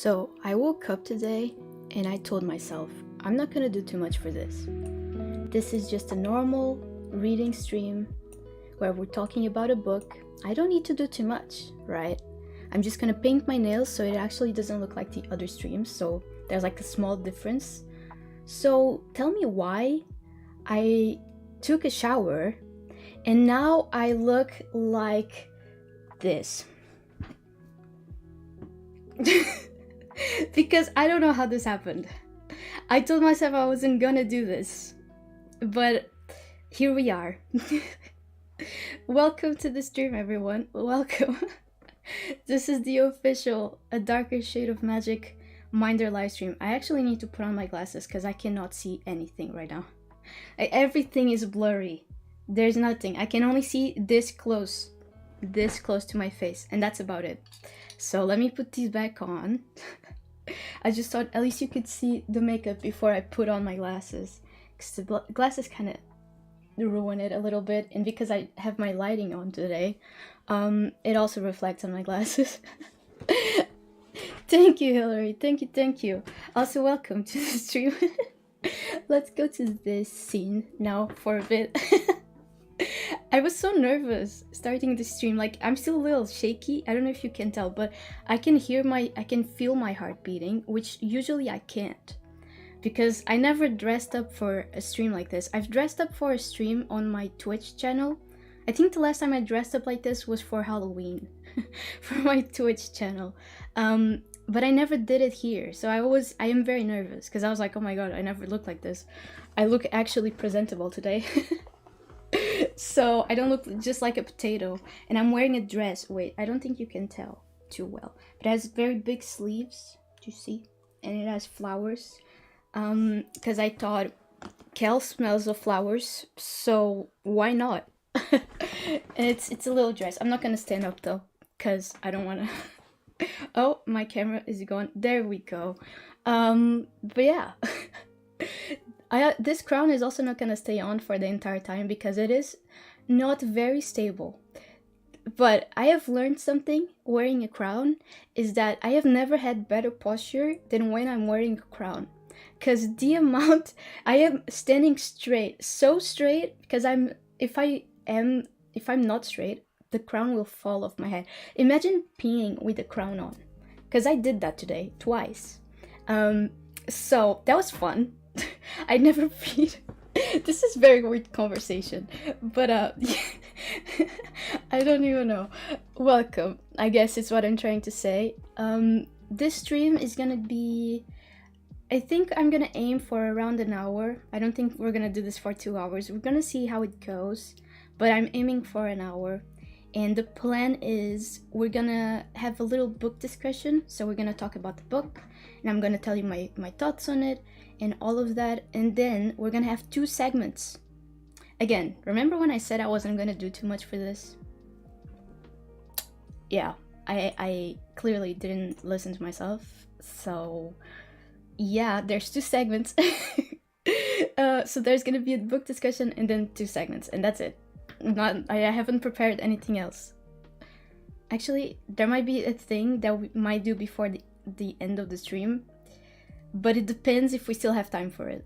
So I woke up today and I told myself, I'm not gonna do too much for this. This is just a normal reading stream where we're talking about a book. I don't need to do too much, right? I'm just gonna paint my nails so it actually doesn't look like the other streams, so there's like a small difference. So tell me why I took a shower and now I look like this. Because I don't know how this happened. I told myself I wasn't gonna do this, but here we are. Welcome to the stream, everyone. Welcome. This is the official A Darker Shade of Magic Minder live stream. I actually need to put on my glasses because I cannot see anything right now. Everything is blurry. There's nothing. I can only see this close to my face, and that's about it. So let me put these back on. I just thought at least you could see the makeup before I put on my glasses, because the glasses kind of ruin it a little bit, and because I have my lighting on today, it also reflects on my glasses. Thank you, Hillary. Thank you. Also, welcome to the stream. Let's go to this scene now for a bit. I was so nervous starting the stream. Like, I'm still a little shaky. I don't know if you can tell, but I can feel my heart beating, which usually I can't, because I never dressed up for a stream like this. I've dressed up for a stream on my Twitch channel. I think the last time I dressed up like this was for Halloween for my Twitch channel. But I never did it here. So I am very nervous because I was like, oh my god, I never looked like this. I look actually presentable today. So I don't look just like a potato, and I'm wearing a dress. Wait, I don't think you can tell too well, but it has very big sleeves, do you see? And it has flowers, because I thought Kel smells of flowers, so why not? And it's a little dress. I'm not gonna stand up though, because I don't want to. Oh, my camera is gone. There we go. But yeah. This crown is also not gonna stay on for the entire time because it is not very stable. But I have learned something wearing a crown, is that I have never had better posture than when I'm wearing a crown. Because the amount I am standing straight, so straight, because if I'm not straight, the crown will fall off my head. Imagine peeing with the crown on, because I did that today twice. So that was fun. I never peed. This is very weird conversation, but I don't even know. Welcome, I guess it's what I'm trying to say. This stream is gonna be, I think I'm gonna aim for around an hour. I don't think we're gonna do this for 2 hours. We're gonna see how it goes, but I'm aiming for an hour. And the plan is we're gonna have a little book discussion. So we're gonna talk about the book, and I'm gonna tell you my thoughts on it and all of that. And then we're gonna have 2 segments. Again, remember when I said I wasn't gonna do too much for this? Yeah, I clearly didn't listen to myself. So yeah, there's 2 segments. So there's gonna be a book discussion and then 2 segments, and that's it. I haven't prepared anything else. Actually, there might be a thing that we might do before the end of the stream, but it depends if we still have time for it.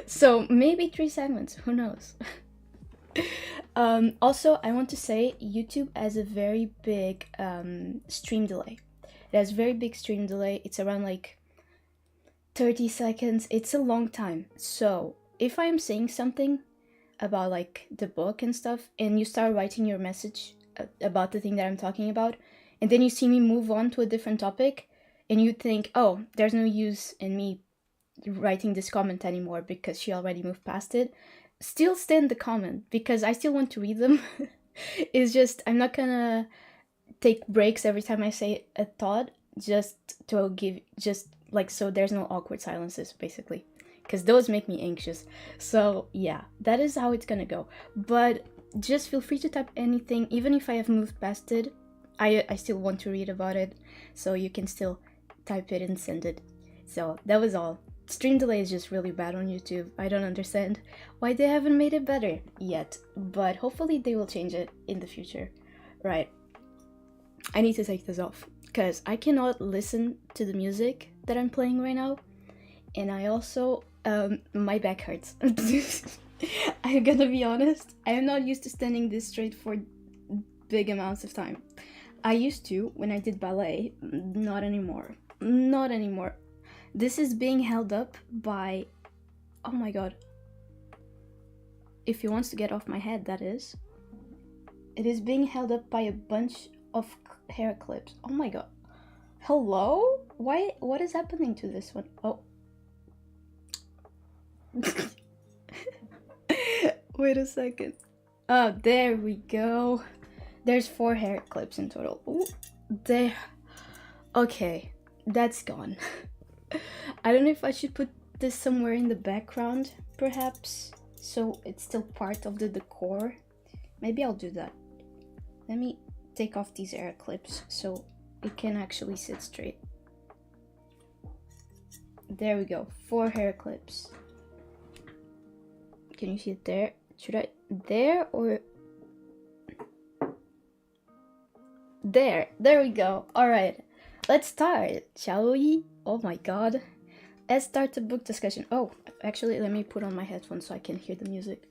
So maybe 3 segments, who knows? Also, I want to say YouTube has a very big stream delay. It has very big stream delay. It's around like 30 seconds. It's a long time. So if I'm saying something about like the book and stuff, and you start writing your message about the thing that I'm talking about, and then you see me move on to a different topic, and you think, oh, there's no use in me writing this comment anymore because she already moved past it, still stand the comment because I still want to read them. It's just I'm not gonna take breaks every time I say a thought, just to give, just like, so there's no awkward silences basically, because those make me anxious. So yeah, that is how it's gonna go. But just feel free to type anything, even if I have moved past it. I still want to read about it, so you can still type it and send it. So that was all. Stream delay is just really bad on YouTube. I don't understand why they haven't made it better yet, but hopefully they will change it in the future. Right. I need to take this off because I cannot listen to the music that I'm playing right now, and I also my back hurts. I'm gonna be honest, I am not used to standing this straight for big amounts of time. I used to when I did ballet, not anymore. Not anymore. This is being held up by, oh my god. If he wants to get off my head, that is. It is being held up by a bunch of hair clips. Oh my god. Hello? Why? What is happening to this one? Oh. Wait a second. Oh, there we go. There's 4 hair clips in total. Ooh, there. Okay, that's gone. I don't know if I should put this somewhere in the background, perhaps, so it's still part of the decor. Maybe I'll do that. Let me take off these hair clips so it can actually sit straight. There we go, 4 hair clips. Can you see it there? Should I there or there? There we go. All right, let's start, shall we? Oh my god. Let's start the book discussion. Oh, actually, let me put on my headphones so I can hear the music.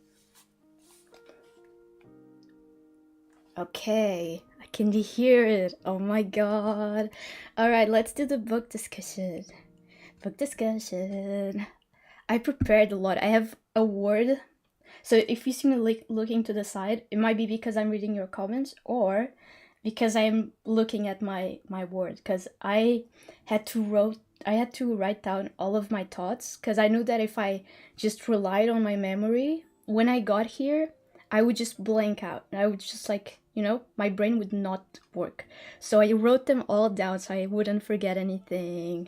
Okay, I can hear it. Oh my god. All right, let's do the book discussion. Book discussion. I prepared a lot. I have a word. So if you see me looking to the side, it might be because I'm reading your comments or because I'm looking at my word, because I had to write down all of my thoughts, because I knew that if I just relied on my memory, when I got here, I would just blank out. I would just like, you know, my brain would not work. So I wrote them all down so I wouldn't forget anything.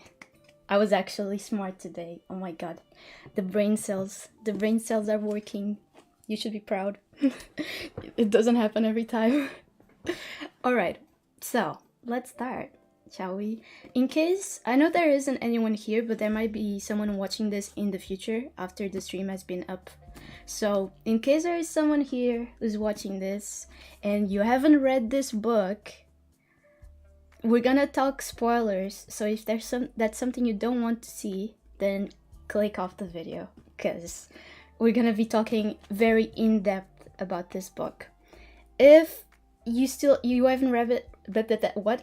I was actually smart today. Oh my god. The brain cells are working. You should be proud. It doesn't happen every time. All right, so let's start, shall we? In case, I know there isn't anyone here, but there might be someone watching this in the future after the stream has been up. So in case there is someone here who's watching this and you haven't read this book, we're gonna talk spoilers. So if that's something you don't want to see, then click off the video, because we're gonna be talking very in-depth about this book. If you haven't read it, what?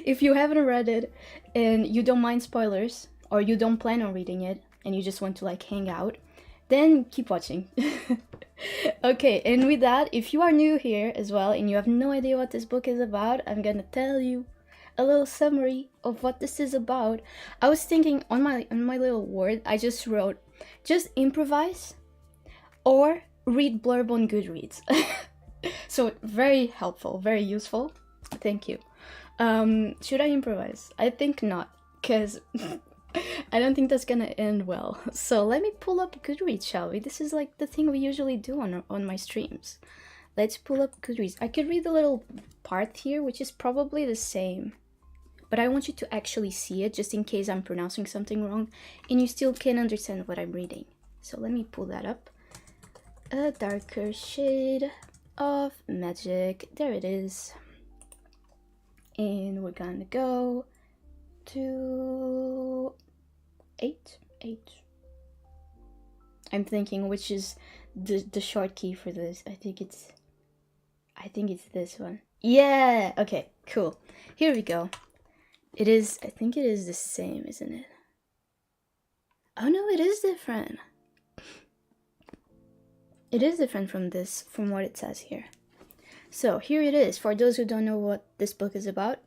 If you haven't read it and you don't mind spoilers, or you don't plan on reading it and you just want to like hang out, then keep watching. Okay, and with that, if you are new here as well and you have no idea what this book is about, I'm gonna tell you a little summary of what this is about. I was thinking on my little word, I just wrote, just improvise or read blurb on Goodreads. So very helpful, very useful. Thank you. Should I improvise? I think not, because I don't think that's gonna end well. So let me pull up Goodreads, shall we? This is like the thing we usually do on my streams. Let's pull up Goodreads. I could read the little part here, which is probably the same, but I want you to actually see it, just in case I'm pronouncing something wrong and you still can understand what I'm reading. So let me pull that up. A darker shade of magic. There it is. And we're gonna go to 8. I'm thinking which is the short key for this. I think it's this one. Yeah, okay, cool. Here we go. It is, I think it is the same, isn't it? Oh no, it is different. It is different from what it says here. So here it is. For those who don't know what this book is about,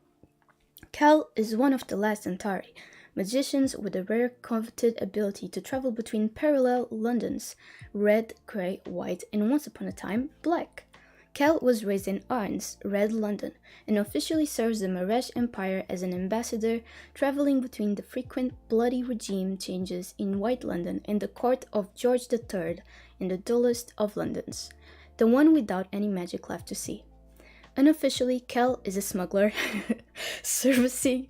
Cal is one of the last Antari, magicians with a rare coveted ability to travel between parallel Londons, red, grey, white, and once upon a time, black. Cal was raised in Arns, Red London, and officially serves the Maresh Empire as an ambassador, traveling between the frequent bloody regime changes in White London and the court of George III in the dullest of Londons, the one without any magic left to see. Unofficially, Cal is a smuggler, servicing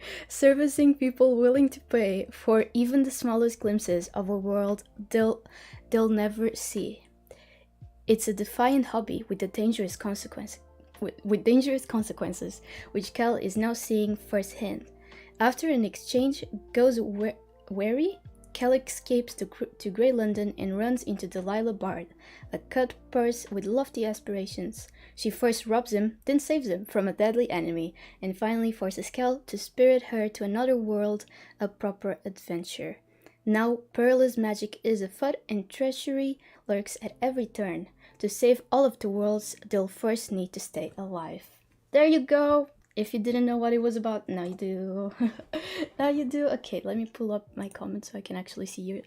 people willing to pay for even the smallest glimpses of a world they'll never see. It's a defiant hobby with a dangerous consequence. with dangerous consequences, which Kel is now seeing firsthand. After an exchange goes wary, Kel escapes to Grey London and runs into Delilah Bard, a cut purse with lofty aspirations. She first robs him, then saves him from a deadly enemy, and finally forces Kel to spirit her to another world, a proper adventure. Now, perilous magic is afoot and treachery lurks at every turn. To save all of the worlds, they'll first need to stay alive. There you go! If you didn't know what it was about, now you do. Now you do. Okay, let me pull up my comments so I can actually see you.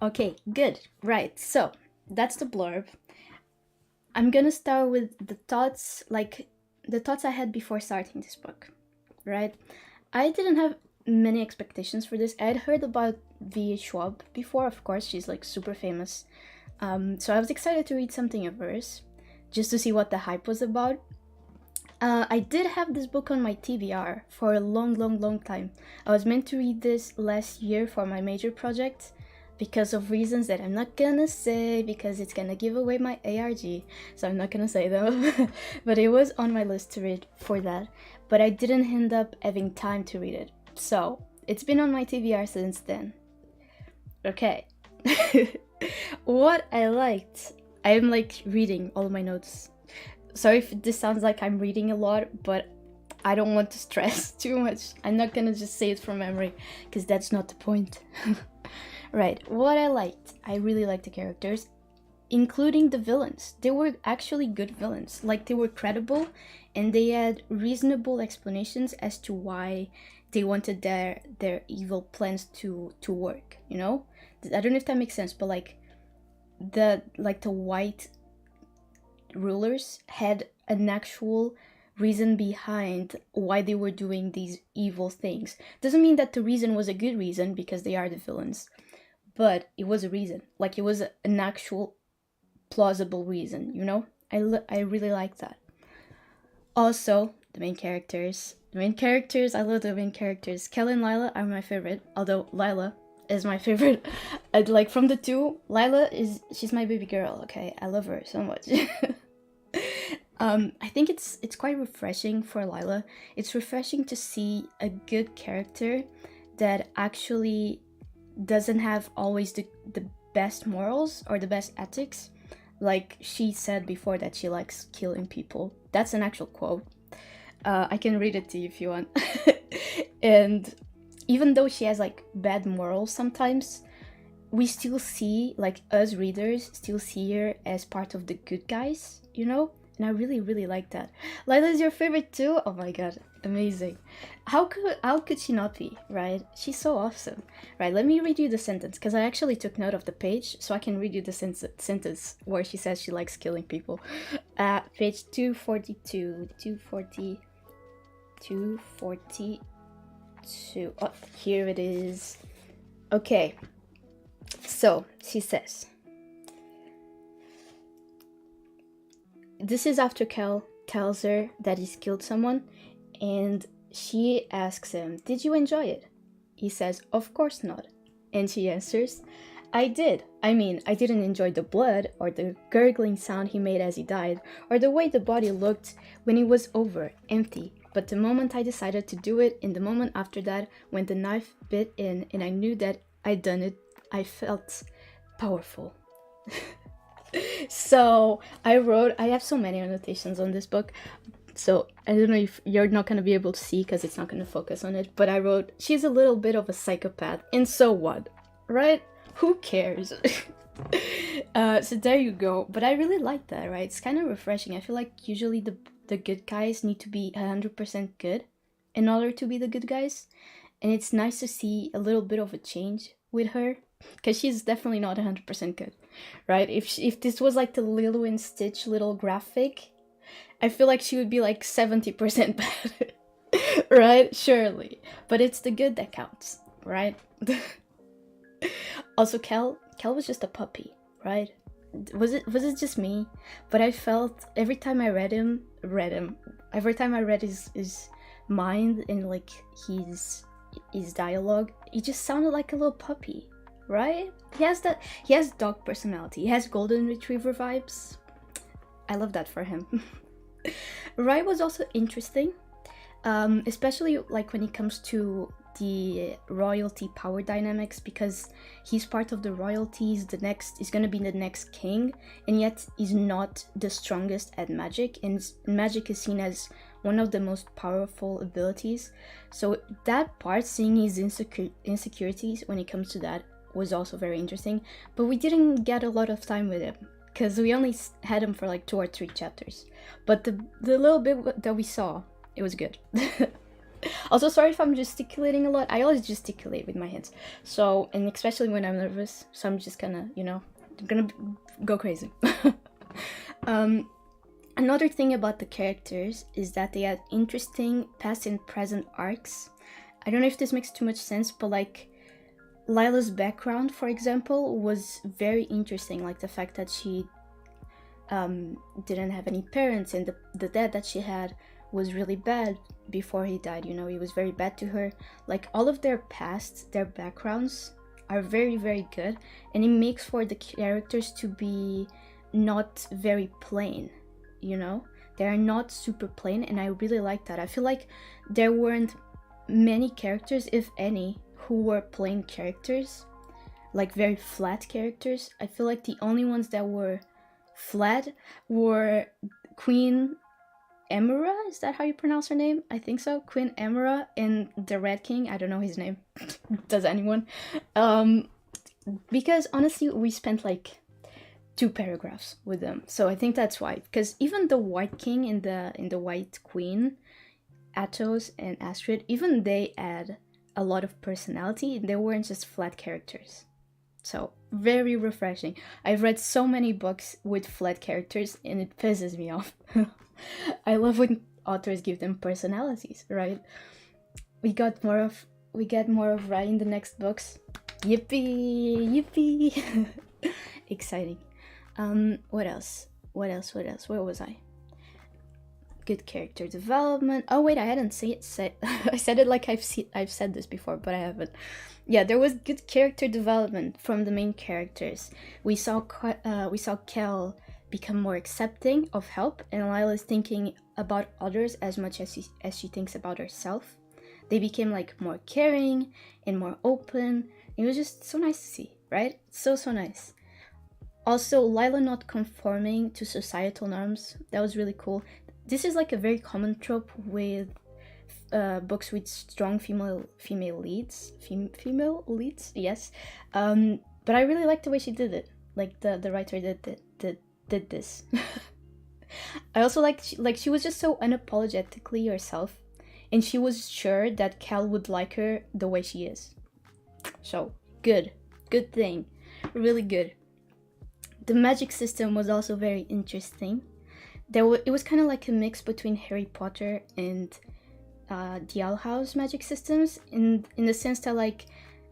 Okay, good. Right, so that's the blurb. I'm gonna start with the thoughts I had before starting this book, right? I didn't have many expectations for this. I had heard about V. Schwab before, of course, she's like super famous. So I was excited to read something of hers, just to see what the hype was about. I did have this book on my TBR for a long time. I was meant to read this last year for my major project, because of reasons that I'm not gonna say, because it's gonna give away my ARG, so I'm not gonna say them. But it was on my list to read for that, but I didn't end up having time to read it. So, it's been on my TBR since then. Okay. What I liked, I'm like reading all of my notes. Sorry if this sounds like I'm reading a lot, but I don't want to stress too much. I'm not gonna just say it from memory, because that's not the point. Right, what I liked, I really liked the characters, including the villains. They were actually good villains. Like, they were credible, and they had reasonable explanations as to why they wanted their evil plans to work, you know? I don't know if that makes sense, but like the white rulers had an actual reason behind why they were doing these evil things. Doesn't mean that the reason was a good reason, because they are the villains, but it was a reason. Like, it was an actual plausible reason, you know? I really like that. Also, the main characters, I love the main characters. Kel and Lila are my favorite, although Lila is my favorite. Like, from the two, Lila she's my baby girl, okay? I love her so much. I think it's quite refreshing for Lila. It's refreshing to see a good character that actually doesn't have always the best morals or the best ethics. Like, she said before that she likes killing people. That's an actual quote. I can read it to you if you want. And even though she has like bad morals sometimes, we still see, like, us readers still see her as part of the good guys, you know? And I really like that. Lila is your favorite too? Oh my god, amazing. How could she not be, right? She's so awesome. Right, let me read you the sentence, because I actually took note of the page, so I can read you the sentence where she says she likes killing people. Page 242. Oh, here it is. Okay, so she says, this is after Kel tells her that he's killed someone, and she asks him, "Did you enjoy it?" He says, "Of course not." And she answers, "I did. I mean, I didn't enjoy the blood, or the gurgling sound he made as he died, or the way the body looked when it was over, empty. But the moment I decided to do it, in the moment after that, when the knife bit in and I knew that I'd done it, I felt powerful." So I have so many annotations on this book, so I don't know if you're not going to be able to see because it's not going to focus on it, but I wrote, she's a little bit of a psychopath, and so what, right? Who cares? So there you go. But I really like that, right? It's kind of refreshing. I feel like usually the good guys need to be 100% good in order to be the good guys, and it's nice to see a little bit of a change with her, because she's definitely not 100% good, right? If this was like the Lilo and Stitch little graphic, I feel like she would be like 70% bad, right? Surely. But it's the good that counts, right? Also, Kel was just a puppy, right? Was it just me? But I felt every time I read him, every time I read his mind and like his dialogue, he just sounded like a little puppy, right? He has dog personality. He has golden retriever vibes. I love that for him. Rai was also interesting, especially like when it comes to the royalty power dynamics, because he's part of the royalties. The next is gonna be the next king, and yet he's not the strongest at magic, and magic is seen as one of the most powerful abilities. So that part, seeing his insecurities when it comes to that, was also very interesting. But we didn't get a lot of time with him because we only had him for like 2 or 3 chapters. But the little bit that we saw, it was good. Also, sorry if I'm gesticulating a lot. I always gesticulate with my hands. So, and especially when I'm nervous. So I'm just gonna, gonna go crazy. Another thing about the characters is that they had interesting past and present arcs. I don't know if this makes too much sense, but like Lila's background, for example, was very interesting. Like the fact that she didn't have any parents, and the dad that she had was really bad before he died. He was very bad to her. Like all of their pasts, their backgrounds are very, very good, and it makes for the characters to be not very plain. They are not super plain, and I really like that. I feel like there weren't many characters, if any, who were plain characters, like very flat characters. I feel like the only ones that were flat were Queen Emera. Is that how you pronounce her name? I think so. Queen Emera and the Red King. I don't know his name. Does anyone? Because honestly, we spent like 2 paragraphs with them, so I think that's why. Because even the White King and the White Queen, Athos and Astrid, even they add a lot of personality. They weren't just flat characters. So very refreshing. I've read so many books with flat characters, and it pisses me off. I love when authors give them personalities, right? We get more of Rai in the next books. Yippee! Exciting. What else? Where was I? Good character development. Oh wait, I hadn't said I said it like I've said this before, but I haven't. Yeah, there was good character development from the main characters. We saw Kel become more accepting of help, and Lila's thinking about others as much as she thinks about herself. They became like more caring and more open. It was just so nice to see, right? So nice. Also, Lila not conforming to societal norms. That was really cool. This is like a very common trope with books with strong female leads. Female leads, yes. But I really liked the way she did it. Like the writer did this. I also like she was just so unapologetically herself, and she was sure that Cal would like her the way she is. So good thing, really good. The magic system was also very interesting. It was kind of like a mix between Harry Potter and the Owl House magic systems, in the sense that like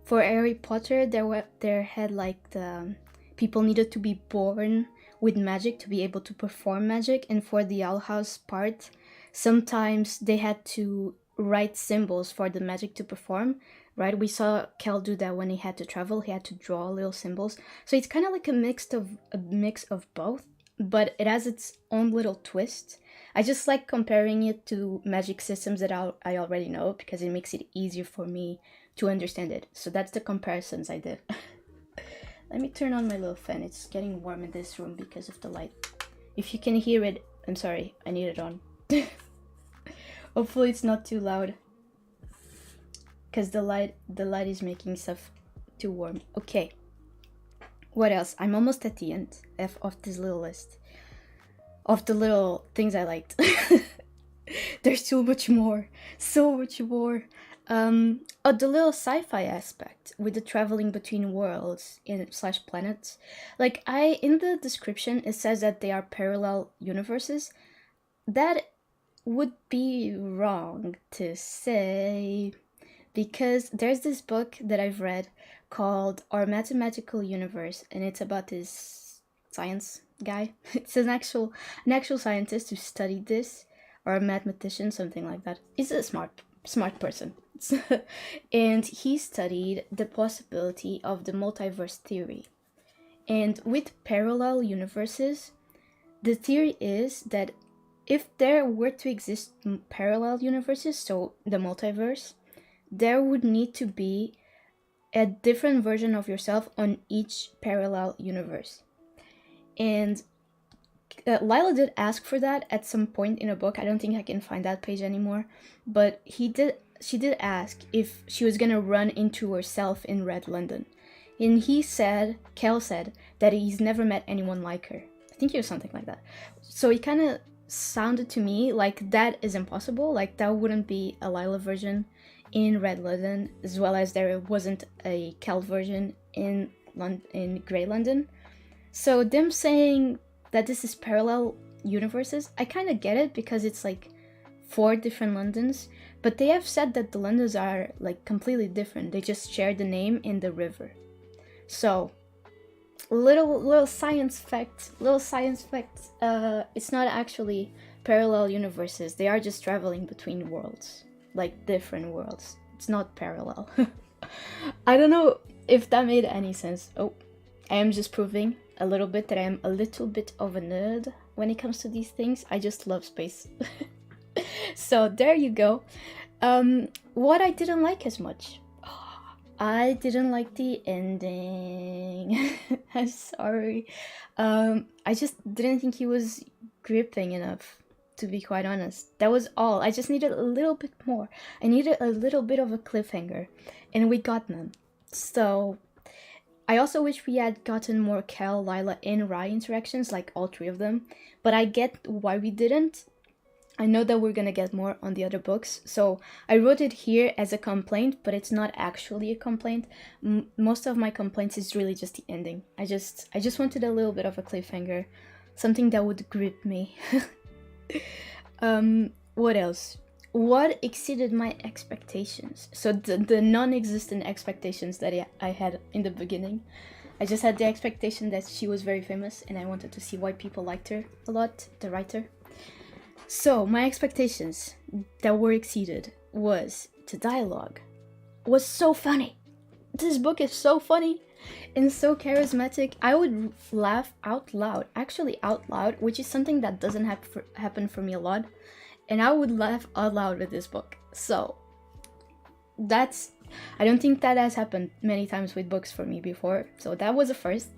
for Harry Potter there had like the people needed to be born with magic to be able to perform magic, and for the Owl House part, sometimes they had to write symbols for the magic to perform. Right, we saw Kel do that when he had to travel. He had to draw little symbols. So it's kind of like a mix of both, but it has its own little twist. I just like comparing it to magic systems that I already know, because it makes it easier for me to understand it. So that's the comparisons I did. Let me turn on my little fan. It's getting warm in this room because of the light. If you can hear it, I'm sorry, I need it on. Hopefully it's not too loud, because the light is making stuff too warm. Okay, what else? I'm almost at the end of this little list of the little things I liked. There's so much more. The little sci-fi aspect with the traveling between worlds and / planets. Like in the description it says that they are parallel universes. That would be wrong to say, because there's this book that I've read called Our Mathematical Universe, and it's about this science guy. It's an actual scientist who studied this, or a mathematician, something like that. He's a smart person. And he studied the possibility of the multiverse theory. And with parallel universes, the theory is that if there were to exist parallel universes, so the multiverse, there would need to be a different version of yourself on each parallel universe. And Lila did ask for that at some point in a book. I don't think I can find that page anymore, but she did ask if she was gonna run into herself in Red London. And Kel said that he's never met anyone like her. I think it was something like that. So it kind of sounded to me like that is impossible. Like that wouldn't be a Lila version in Red London, as well as there wasn't a Kel version in Grey London. So them saying that this is parallel universes, I kind of get it because it's like 4 different Londons, but they have said that the Londons are like completely different. They just share the name in the river. So little science fact. It's not actually parallel universes. They are just traveling between worlds, like different worlds. It's not parallel. I don't know if that made any sense. Oh, I am just proving a little bit that I am a little bit of a nerd when it comes to these things. I just love space. So there you go. What I didn't like as much. I didn't like the ending. I'm sorry. I just didn't think he was gripping enough, to be quite honest. That was all. I just needed a little bit more. I needed a little bit of a cliffhanger, and we got none. So I also wish we had gotten more Kel, Lila, and Rye interactions, like all 3 of them. But I get why we didn't. I know that we're gonna get more on the other books, so I wrote it here as a complaint, but it's not actually a complaint. Most of my complaints is really just the ending. I just wanted a little bit of a cliffhanger, something that would grip me. What else? What exceeded my expectations? So the non-existent expectations that I had in the beginning. I just had the expectation that she was very famous, and I wanted to see why people liked her a lot, the writer. So, my expectations that were exceeded was the dialogue was so funny. This book is so funny and so charismatic. I would laugh out loud, which is something that doesn't happen for me a lot. And I would laugh out loud with this book. So, I don't think that has happened many times with books for me before. So, that was a first.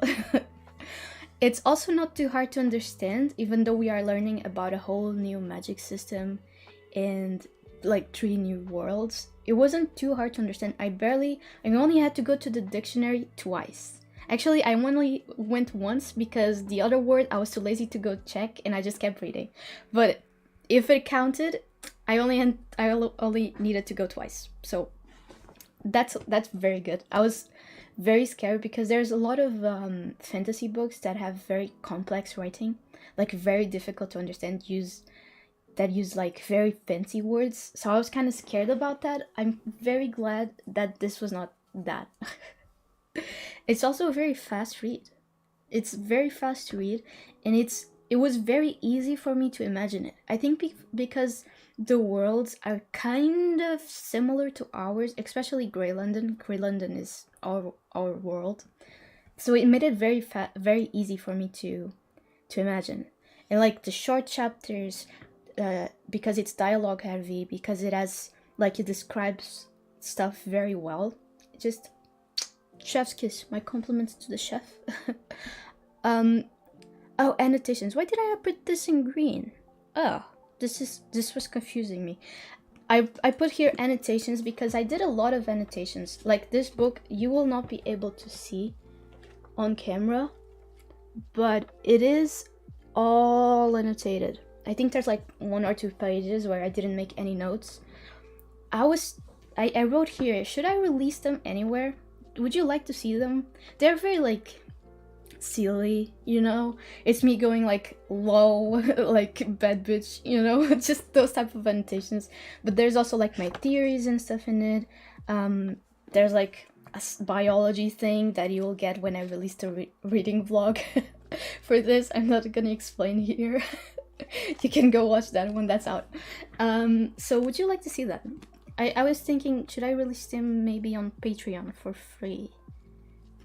It's also not too hard to understand, even though we are learning about a whole new magic system and like 3 new worlds. It wasn't too hard to understand. I only had to go to the dictionary twice. Actually, I only went once because the other word I was too lazy to go check, and I just kept reading. But if it counted, I only needed to go twice. So that's very good. I was very scared because there's a lot of fantasy books that have very complex writing, like very difficult to understand, that use like very fancy words. So I was kind of scared about that. I'm very glad that this was not that. It's also a very fast read. It's very fast to read, and it was very easy for me to imagine it. I think because the worlds are kind of similar to ours, especially Grey London. Grey London is our world, so it made it very easy for me to imagine. And like the short chapters, because it's dialogue heavy, because it describes stuff very well. Just chef's kiss. My compliments to the chef. Oh, annotations. Why did I put this in green? Oh, this was confusing me. I put here annotations because I did a lot of annotations. Like this book, you will not be able to see on camera, but it is all annotated. I think there's like 1 or 2 pages where I didn't make any notes. I wrote here, should I release them anywhere? Would you like to see them? They're very like silly, you know? It's me going like lol, like bad bitch, you know? Just those type of annotations. But there's also like my theories and stuff in it. There's like a biology thing that you will get when I release the reading vlog. For this, I'm not gonna explain here. You can go watch that when that's out. So would you like to see that? I was thinking, should I release them maybe on Patreon for free?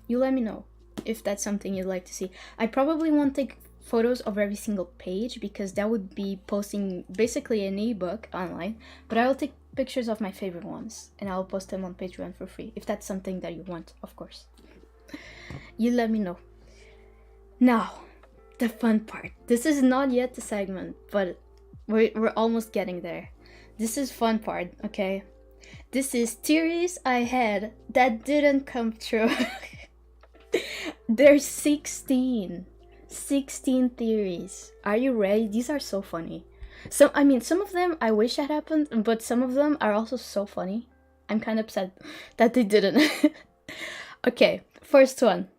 You let me know if that's something you'd like to see. I probably won't take photos of every single page because that would be posting basically an ebook online, but I will take pictures of my favorite ones and I'll post them on Patreon for free, if that's something that you want, of course. You let me know. Now, the fun part. This is not yet the segment, but we're almost getting there. This is fun part, okay? This is theories I had that didn't come true. There's 16 theories. Are you ready? These are so funny. Some of them I wish had happened, but some of them are also so funny. I'm kind of upset that they didn't. Okay, first one.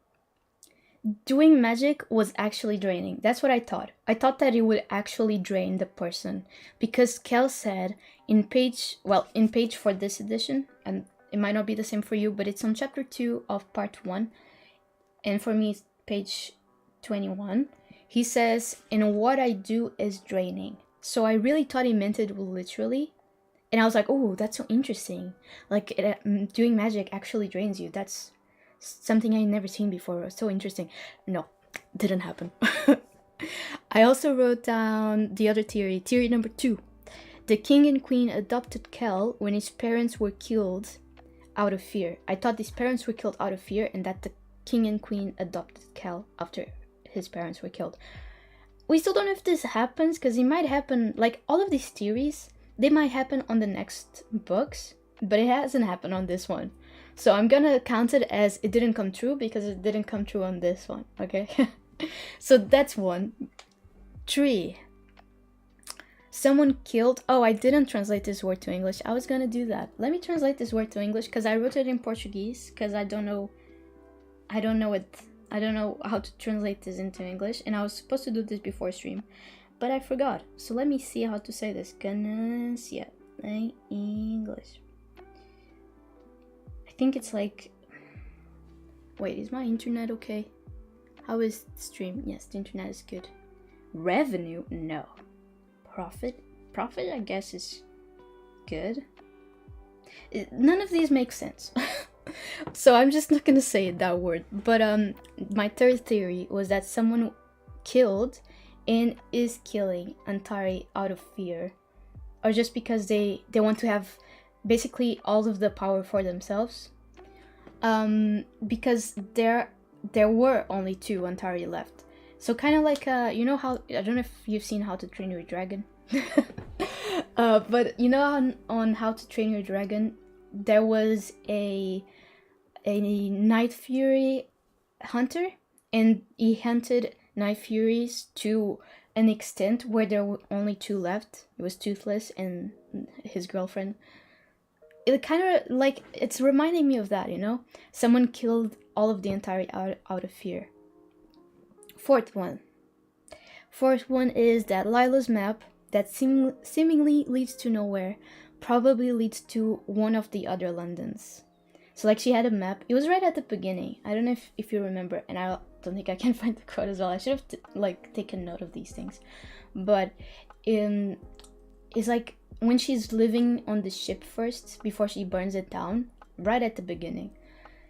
Doing magic was actually draining. That's what I thought. I thought that it would actually drain the person because Kel said in page for this edition, and it might not be the same for you, but it's on chapter 2 of part 1, and for me it's page 21. He says, "And what I do is draining." So I really thought he meant it literally, and I was like, "Oh, that's so interesting. Like doing magic actually drains you. That's something I never seen before. So interesting." No, didn't happen. I also wrote down the other theory. Theory number 2. The king and queen adopted Kel when his parents were killed out of fear. I thought his parents were killed out of fear and that the king and queen adopted Kel after his parents were killed. We still don't know if this happens because it might happen, like all of these theories, they might happen on the next books, but it hasn't happened on this one. So I'm gonna count it as it didn't come true because it didn't come true on this one, okay? So that's 1. 3. Someone killed... Oh, I didn't translate this word to English. I was gonna do that. Let me translate this word to English because I wrote it in Portuguese because I don't know how to translate this into English, and I was supposed to do this before stream, but I forgot. So let me see how to say this. Ganancia in English. I think it's like... Wait, is my internet okay? How is the stream? Yes, the internet is good. Revenue? No. Profit? Profit, I guess, is good. None of these make sense. So I'm just not gonna say that word. But my third theory was that someone killed and is killing Antari out of fear, or just because they want to have basically all of the power for themselves. Because there were only 2 Antari left. So kind of like you know how, I don't know if you've seen How to Train Your Dragon. But you know on How to Train Your Dragon, there was a Night Fury hunter, and he hunted Night Furies to an extent where there were only 2 left. It was Toothless and his girlfriend. It kind of like, it's reminding me of that, you know? Someone killed all of the Antari out of fear. Fourth one is that Lila's map that seemingly leads to nowhere probably leads to one of the other Londons. So like she had a map. It was right at the beginning. I don't know if you remember, and I don't think I can find the quote as well. I should have taken note of these things. But it's like when she's living on the ship first before she burns it down, right at the beginning.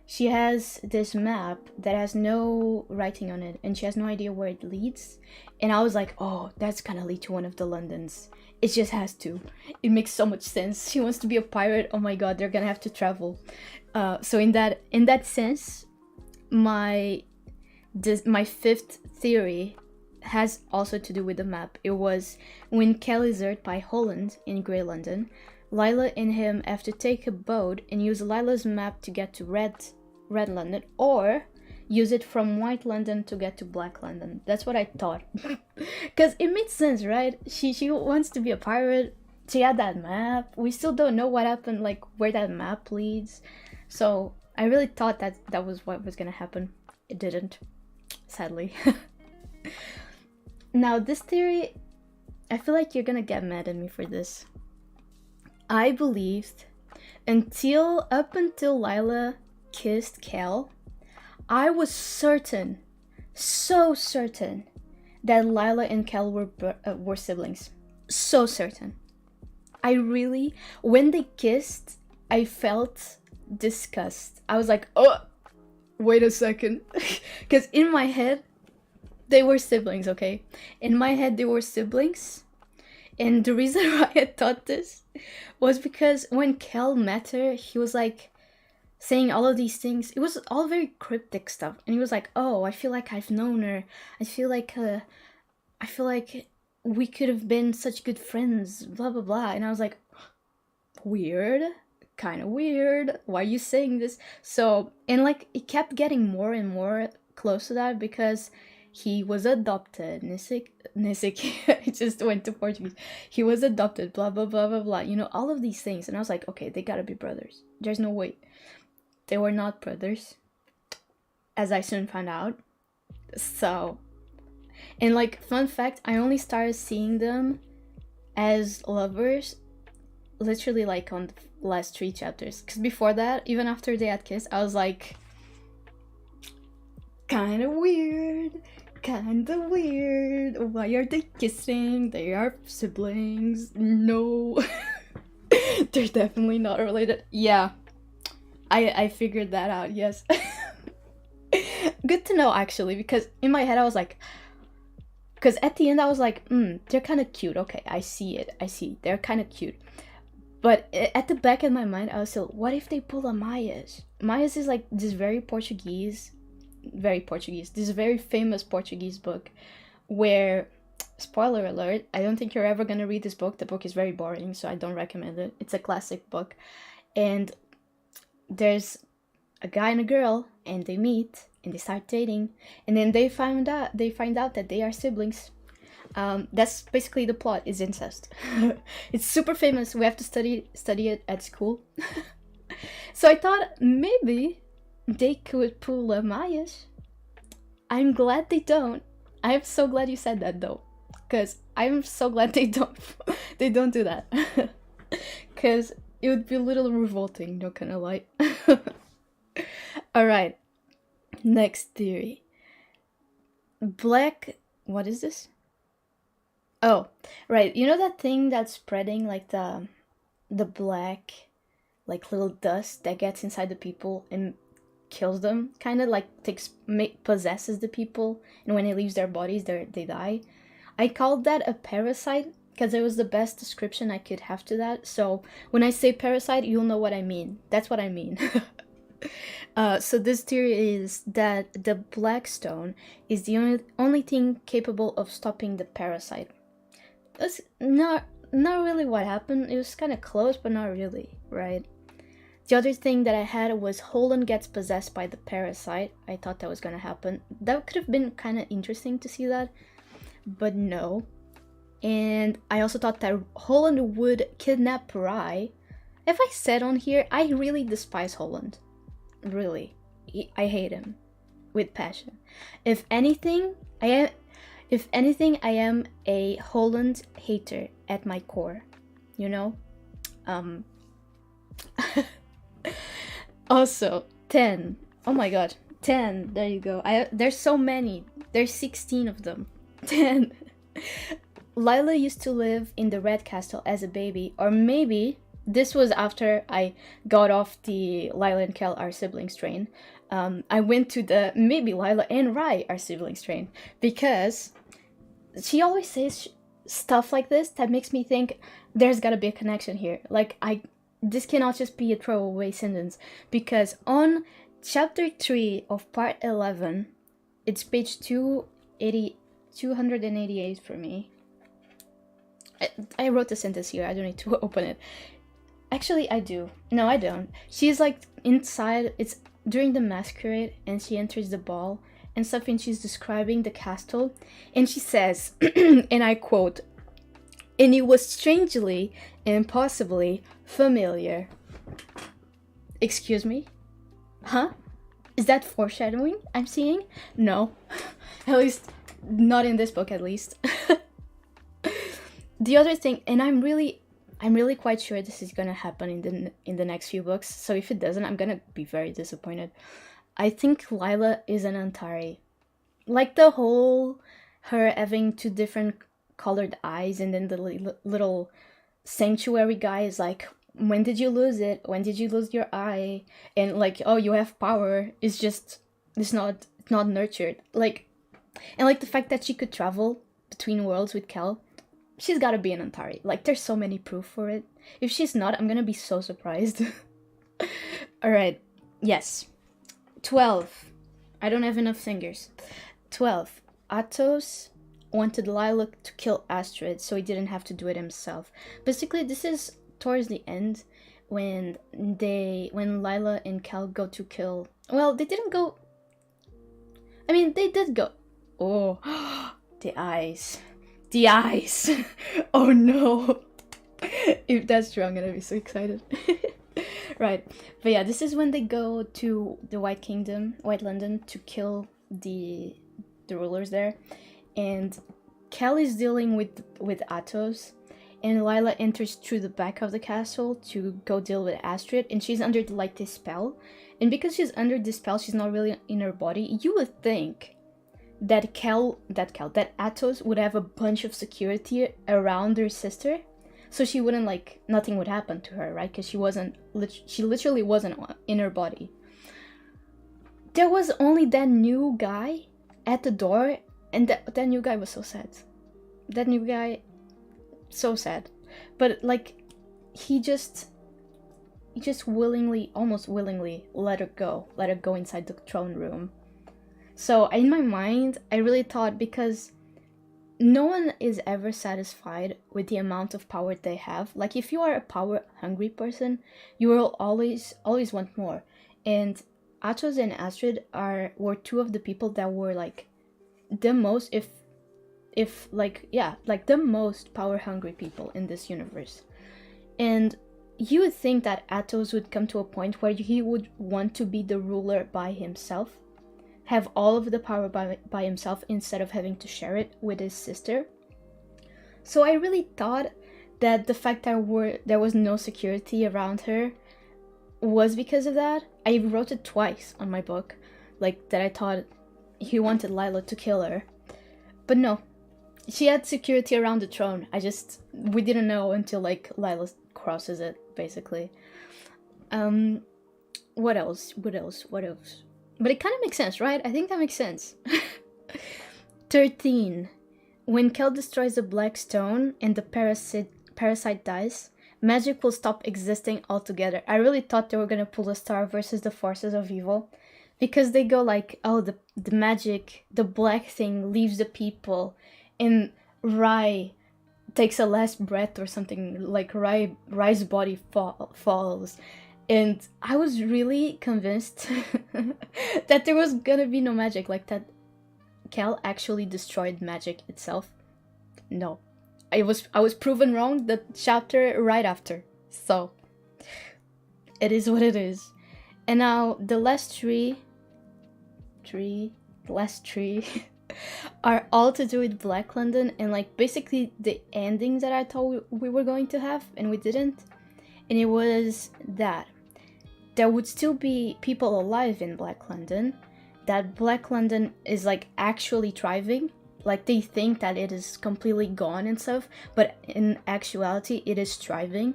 She has this map that has no writing on it, and she has no idea where it leads. And I was like, oh, that's gonna lead to one of the Londons. It just has to. It makes so much sense. She wants to be a pirate. Oh my god, they're gonna have to travel. So in that sense, my 5th theory has also to do with the map. It was when Kel is hurt by Holland in Grey London, Lila and him have to take a boat and use Lila's map to get to Red London, or use it from White London to get to Black London. That's what I thought. Because it makes sense, right? She wants to be a pirate. She had that map. We still don't know what happened, like where that map leads. So I really thought that was what was gonna happen. It didn't, sadly. Now this theory, I feel like you're gonna get mad at me for this. I believed up until Lila kissed Kel, I was certain, so certain, that Lila and Kel were siblings. So certain. When they kissed, I felt disgust. I was like, oh, wait a second. Because in my head, They were siblings, okay? In my head, they were siblings. And the reason why I thought this was because when Kel met her, he was like saying all of these things. It was all very cryptic stuff. And he was like, oh, I feel like I've known her. I feel like we could have been such good friends, blah, blah, blah. And I was like, weird. Kind of weird. Why are you saying this? So, and like, it kept getting more and more close to that because he was adopted. Nisik, it just went to Portuguese. He was adopted, blah, blah, blah, blah, blah. You know, all of these things. And I was like, okay, they gotta be brothers. There's no way. They were not brothers, as I soon found out. So, and like, fun fact, I only started seeing them as lovers literally like on the last 3 chapters. Because before that, even after they had kissed, I was like, kind of weird. Why are they kissing? They are siblings. No. They're definitely not related. Yeah. I figured that out, yes. Good to know, actually, because in my head I was like, because at the end I was like, they're kind of cute. Okay, I see it. They're kind of cute. But at the back of my mind, I was still, what if they pull a Maias? Maias is like this very famous Portuguese book where, spoiler alert, I don't think you're ever gonna read this book. The book is very boring, so I don't recommend it. It's a classic book. And there's a guy and a girl, and they meet, and they start dating, and then they find out that they are siblings. That's basically the plot, is incest. It's super famous. We have to study it at school. So I thought maybe they could pull a Mayas. I'm glad they don't. I am so glad you said that though, because I'm so glad they don't do that. Because it would be a little revolting, not gonna lie. Alright, next theory. What is this? Oh, right. You know that thing that's spreading, like the black, like little dust that gets inside the people and kills them, kind of like possesses the people, and when it leaves their bodies, they die. I called that a parasite because it was the best description I could have to that. So when I say parasite, you'll know what I mean. That's what I mean. So this theory is that the black stone is the only thing capable of stopping the parasite. That's not really what happened. It was kind of close, but not really, right? The other thing that I had was Holland gets possessed by the parasite. I thought that was gonna happen. That could have been kind of interesting to see that, but no. And I also thought that Holland would kidnap Rai. If I said on here, I really despise Holland. Really. I hate him with passion. If anything, I am a Holland hater at my core. You know? Also, 10. Oh my god. 10. There you go. There's so many. There's 16 of them. 10. Lila used to live in the Red Castle as a baby, or maybe this was after I got off the Lila and Kel are siblings train. I went to the maybe Lila and Rai are siblings train, because she always says stuff like this that makes me think there's gotta be a connection here. Like, this cannot just be a throwaway sentence, because on chapter 3 of part 11, it's page 288 for me. I wrote the sentence here. I don't need to open it. Actually, I do. No, I don't. She's like inside. It's during the masquerade, and she enters the ball and stuff, and she's describing the castle, and she says, and I quote, "And it was strangely and possibly familiar." Excuse me? Huh? Is that foreshadowing I'm seeing? No. At least, not in this book, at least. The other thing, and I'm really quite sure this is gonna happen in the next few books, so if it doesn't, I'm gonna be very disappointed. I think Lila is an Antari. Like the whole, her having 2 different colored eyes, and then the little sanctuary guy is like, when did you lose it? When did you lose your eye? And like, oh, you have power. It's not nurtured. Like, And like the fact that she could travel between worlds with Kel, she's gotta be an Antari. Like there's so many proof for it. If she's not, I'm gonna be so surprised. Alright, yes. 12. I don't have enough fingers. 12. Atos wanted Lila to kill Astrid so he didn't have to do it himself. Basically, this is towards the end when Lila and Kel go to kill... Well, they didn't go... I mean, they did go... Oh, the eyes. The eyes. Oh no. If that's true, I'm gonna be so excited. Right. But yeah, this is when they go to the White Kingdom, White London, to kill the rulers there. And Kel is dealing with Atos, and Lila enters through the back of the castle to go deal with Astrid, and she's under like this spell. And because she's under this spell, she's not really in her body. You would think that Atos would have a bunch of security around her sister, so she wouldn't, like, nothing would happen to her, right? Because she literally wasn't in her body. There was only that new guy at the door, and that new guy was so sad. That new guy, so sad. But like, he just willingly, almost willingly, let her go inside the throne room. So in my mind, I really thought, because no one is ever satisfied with the amount of power they have. Like, if you are a power hungry person, you will always want more. And Atos and Astrid were two of the people that were like the most, the most power hungry people in this universe. And you would think that Atos would come to a point where he would want to be the ruler by himself, have all of the power by himself instead of having to share it with his sister. So I really thought that the fact that there was no security around her was because of that. I wrote it twice on my book, like that I thought he wanted Lila to kill her. But no, she had security around the throne. We didn't know until like Lila crosses it, basically. What else? But it kind of makes sense, right? I think that makes sense. 13. When Kel destroys the black stone and the parasite dies, magic will stop existing altogether. I really thought they were gonna pull a Star versus the forces of evil, because they go like, oh, the magic, the black thing leaves the people, and Rai takes a last breath or something, like Rai's body falls. And I was really convinced that there was gonna be no magic, like that Kel actually destroyed magic itself. No. I was proven wrong the chapter right after. So it is what it is. And now the last three are all to do with Black London, and like basically the endings that I thought we were going to have and we didn't. And it was that there would still be people alive in Black London, that Black London is like actually thriving, like they think that it is completely gone and stuff, but in actuality it is thriving,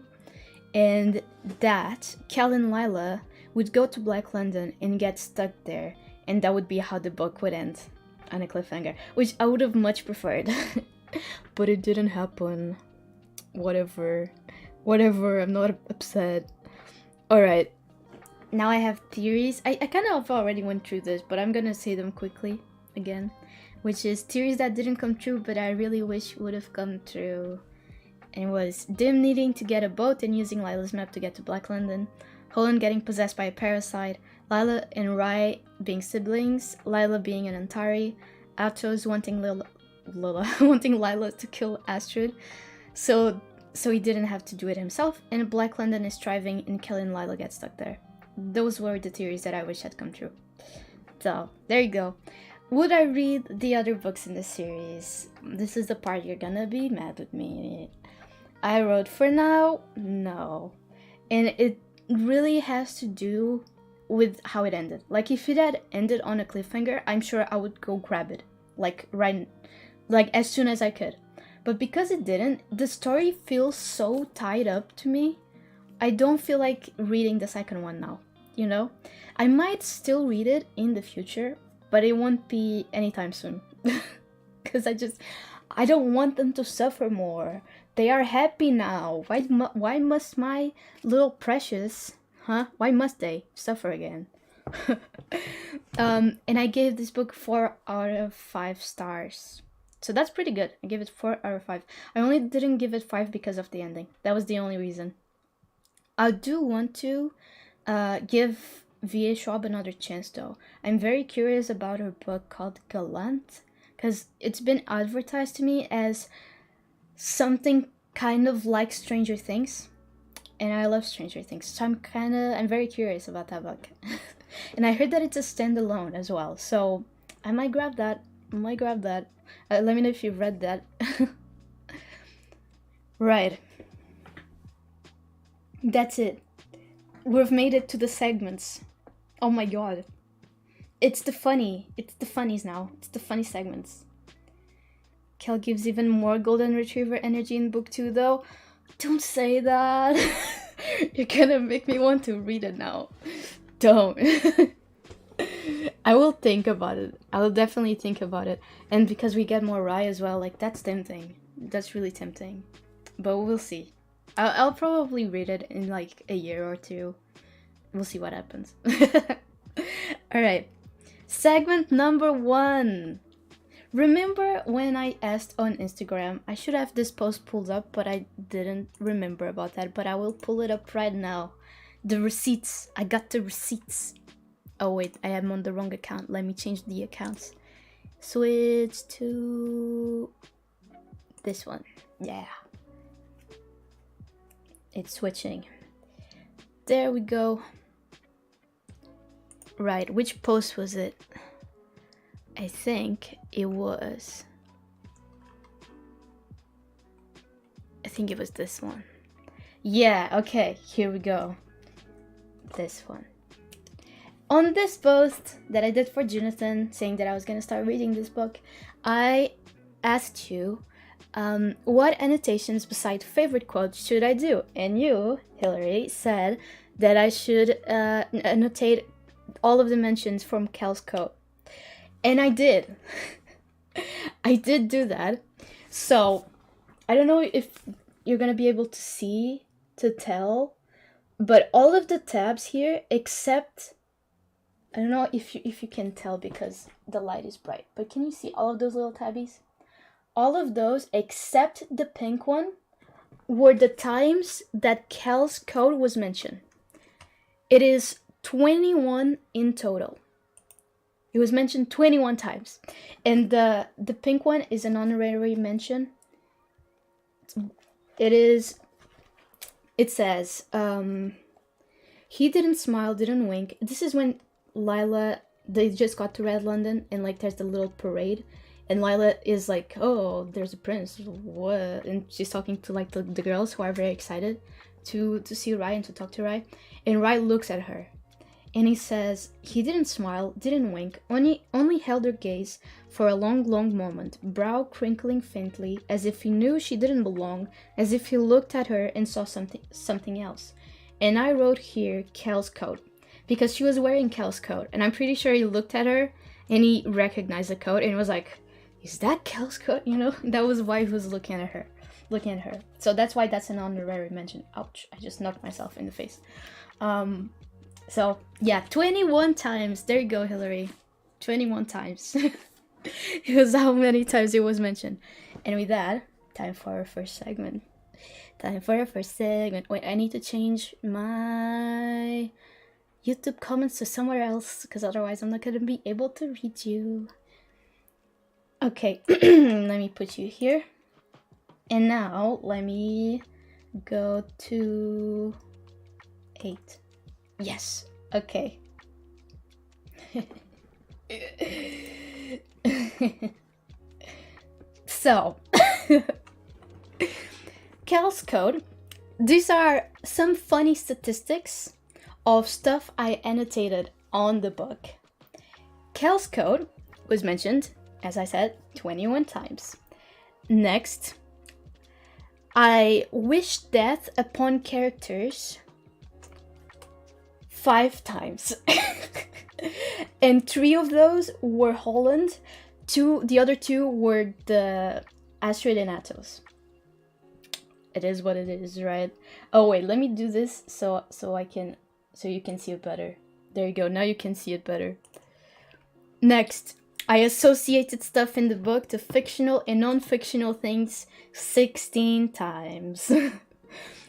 and that Kel and Lila would go to Black London and get stuck there, and that would be how the book would end, on a cliffhanger, which I would have much preferred. But it didn't happen. Whatever, I'm not upset. Alright, now I have theories. I kind of already went through this, but I'm gonna say them quickly again, which is theories that didn't come true but I really wish would have come true. And it was Dim needing to get a boat and using Lila's map to get to Black London, Holland getting possessed by a parasite, Lila and Rai being siblings, Lila being an Antari, Atos wanting Lila to kill Astrid, so he didn't have to do it himself, and Black London is thriving and Kel and Lila get stuck there. Those were the theories that I wish had come true. So, there you go. Would I read the other books in the series? This is the part you're gonna be mad with me. I wrote, for now, no. And it really has to do with how it ended. Like, if it had ended on a cliffhanger, I'm sure I would go grab it. Like, as soon as I could. But because it didn't, the story feels so tied up to me. I don't feel like reading the second one now, you know? I might still read it in the future, but it won't be anytime soon. Because I don't want them to suffer more. They are happy now. Why must my little precious, why must they suffer again? And I gave this book 4 out of 5 stars. So that's pretty good. I gave it 4 out of 5. I only didn't give it 5 because of the ending. That was the only reason. I do want to give V.A. Schwab another chance though. I'm very curious about her book called Gallant, because it's been advertised to me as something kind of like Stranger Things, and I love Stranger Things, so I'm very curious about that book. And I heard that it's a standalone as well, so I might grab that. Let me know if you've read that. Right. That's it. We've made it to the segments. Oh my god. It's the funnies now. It's the funny segments. Kel gives even more golden retriever energy in book 2 though. Don't say that. You're gonna make me want to read it now. Don't. I will think about it. I will definitely think about it. And because we get more Rye as well, like that's tempting. That's really tempting. But we'll see. I'll probably read it in like a year or two. We'll see what happens. Alright. Segment number 1. Remember when I asked on Instagram? I should have this post pulled up, but I didn't remember about that. But I will pull it up right now. The receipts. I got the receipts. Oh wait, I am on the wrong account. Let me change the accounts. Switch to this one. Yeah. It's switching. There we go. Right, which post was it? I think it was this one. Yeah, okay, here we go. This one. On this post that I did for Jonathan, saying that I was gonna start reading this book, I asked you what annotations beside favorite quotes should I do? And you, Hillary, said that I should annotate all of the mentions from Kel's Code. And I did. I did do that. So, I don't know if you're gonna be able to tell, but all of the tabs here, except, I don't know if you can tell because the light is bright, but can you see all of those little tabbies? All of those, except the pink one, were the times that Kel's Code was mentioned. It is 21 in total. It was mentioned 21 times. And the pink one is an honorary mention. It says, he didn't smile, didn't wink. This is when Lila, they just got to Red London, and like there's the little parade. And Lila is like, oh, there's a prince, what? And she's talking to like the girls who are very excited to see Rye and to talk to Rye. And Rye looks at her. And he says, he didn't smile, didn't wink, only held her gaze for a long, long moment, brow crinkling faintly, as if he knew she didn't belong, as if he looked at her and saw something else. And I wrote here, Kel's Coat, because she was wearing Kel's coat, and I'm pretty sure he looked at her and he recognized the coat and was like, is that Kel's coat? You know, that was why he was looking at her. So that's why that's an honorary mention. Ouch, I just knocked myself in the face. So yeah, 21 times. There you go, Hillary. 21 times. It was how many times it was mentioned. And with that, time for our first segment. Wait, I need to change my YouTube comments to somewhere else, because otherwise I'm not going to be able to read you. Okay, let me put you here. And now, let me go to 8. Yes, okay. So, Kel's Code. These are some funny statistics of stuff I annotated on the book. Kel's Code was mentioned, as I said, 21 times. Next, I wish death upon characters 5 times. And 3 of those were Holland, The other two were the Astrid and Athos. It is what it is, right? Oh wait, let me do this so you can see it better. There you go. Now you can see it better. Next, I associated stuff in the book to fictional and non-fictional things 16 times,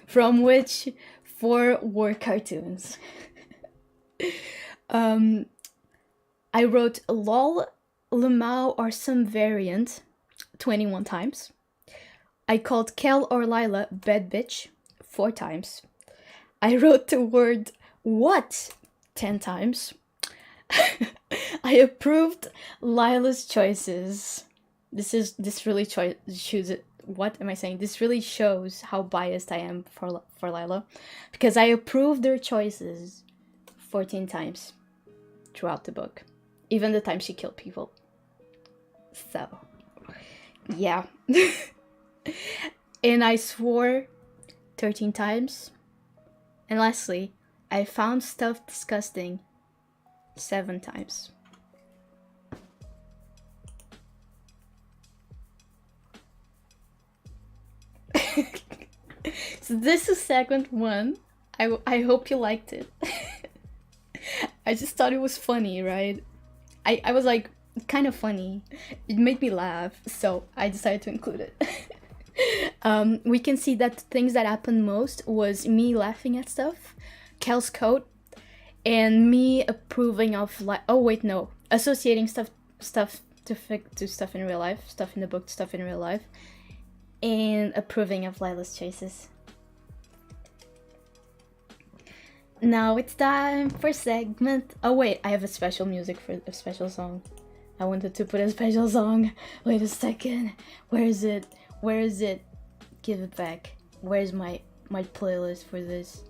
from which 4 were cartoons. I wrote lol, lemao, or some variant 21 times. I called Kel or Lila bad bitch 4 times. I wrote the word what 10 times. I approved Lila's choices. This really shows it. What am I saying? This really shows how biased I am for Lila, because I approved their choices 14 times throughout the book, even the time she killed people. So, yeah. And I swore 13 times. And lastly, I found stuff disgusting 7 times. So this is segment 1. I hope you liked it. I just thought it was funny, right? I was like, kind of funny. It made me laugh, so I decided to include it. We can see that things that happened most was me laughing at stuff, Kel's coat, and me approving of associating stuff to stuff in real life, stuff in the book to stuff in real life, and approving of Lila's choices. Now it's time for segment. Oh wait, I have a special music for a special song. I wanted to put a special song. Wait a second. Where is it? Where is it? Give it back. Where's my playlist for this?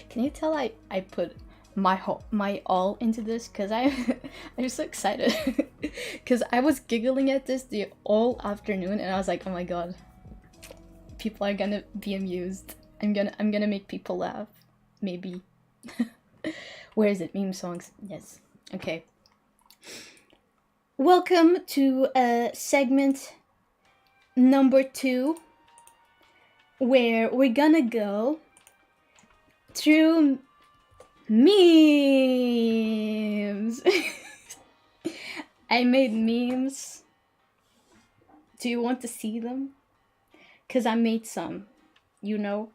Can you tell I put my all into this? Cause I'm so excited. Cause I was giggling at this the all afternoon, and I was like, oh my god, people are gonna be amused. I'm gonna make people laugh. Maybe. Where is it? Meme songs. Yes. Okay. Welcome to segment number 2, where we're gonna go through memes. I made memes. Do you want to see them? Because I made some. You know,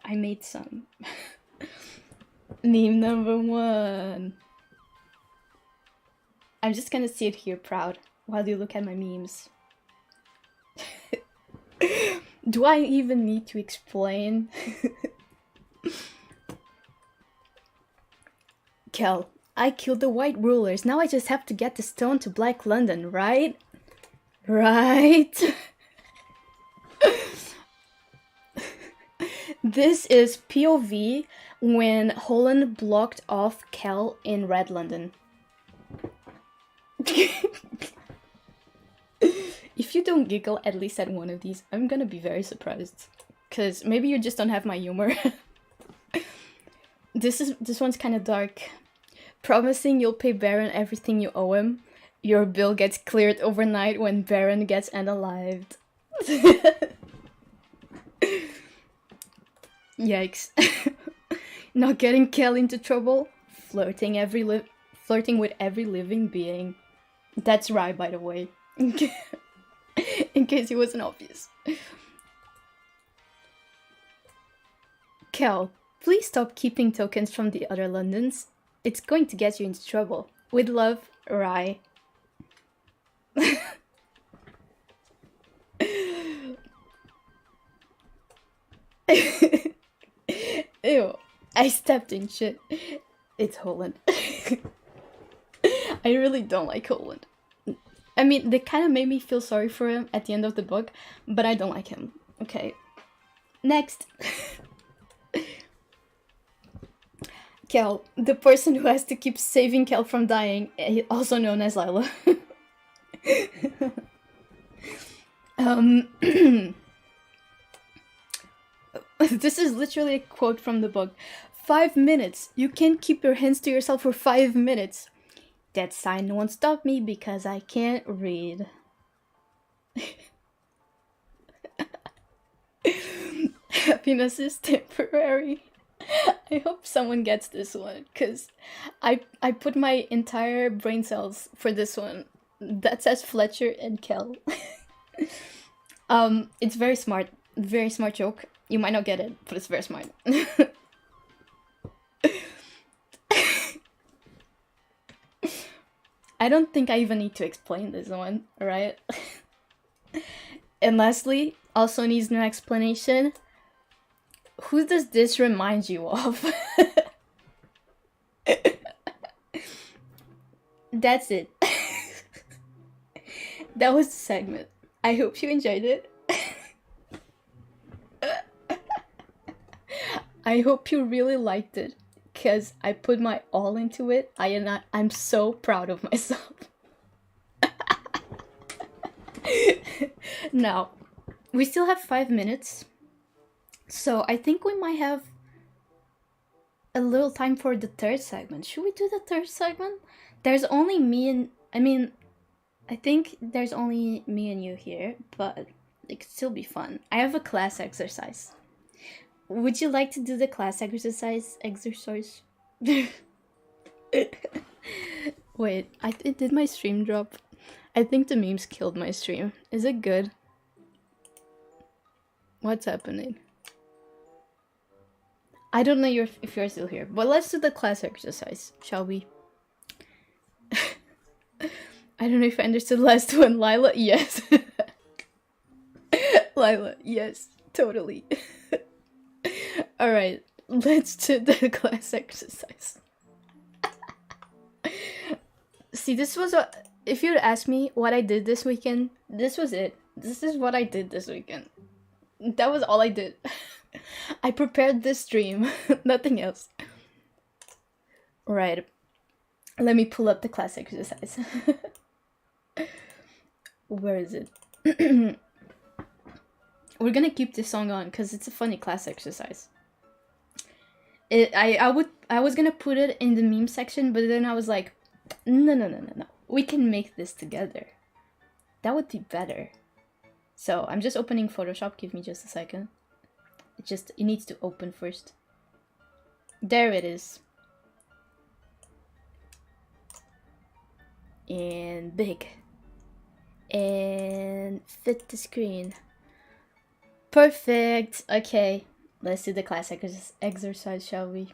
I made some. Meme number 1. I'm just gonna sit here proud while you look at my memes. Do I even need to explain? Kel, I killed the white rulers. Now I just have to get the stone to Black London, right? Right? This is POV when Holland blocked off Kel in Red London. If you don't giggle at least at one of these, I'm gonna be very surprised. Cause maybe you just don't have my humor. This one's kind of dark. Promising you'll pay Baron everything you owe him. Your bill gets cleared overnight when Baron gets unalived. Yikes. Not getting Kel into trouble. Flirting with every living being. That's right, by the way. In case it wasn't obvious. Kel, please stop keeping tokens from the other Londons. It's going to get you into trouble. With love, Rye. Ew, I stepped in shit. It's Holland. I really don't like Holland. I mean, they kind of made me feel sorry for him at the end of the book, but I don't like him. Okay. Next. Kel, the person who has to keep saving Kel from dying, also known as Lila. This is literally a quote from the book. 5 minutes. You can't keep your hands to yourself for 5 minutes. That sign won't stop me because I can't read. Happiness is temporary. I hope someone gets this one, because I put my entire brain cells for this one. That says Fletcher and Kel. It's very smart joke. You might not get it, but it's very smart. I don't think I even need to explain this one, right? And lastly, also needs no explanation. Who does this remind you of? That's it. That was the segment. I hope you enjoyed it. I hope you really liked it, because I put my all into it. I'm so proud of myself. Now, we still have 5 minutes, so I think we might have a little time for the third segment. Should we do the third segment? There's only me and... I think there's only me and you here, but it could still be fun. I have a class exercise. Would you like to do the class exercise? Wait, did my stream drop? I think the memes killed my stream. Is it good? What's happening? I don't know if you're still here, but let's do the class exercise, shall we? I don't know if I understood the last one. Lila, yes. Lila, yes, totally. Alright, let's do the class exercise. See, this was if you'd ask me what I did this weekend, this was it. This is what I did this weekend. That was all I did. I prepared this stream, nothing else. Right, let me pull up the class exercise. Where is it? We're gonna keep this song on because it's a funny class exercise. I was gonna put it in the meme section, but then I was like, no. We can make this together. That would be better. So I'm just opening Photoshop. Give me just a second. It needs to open first. There it is. And big. And fit the screen. Perfect. Okay, let's do the class exercise, shall we?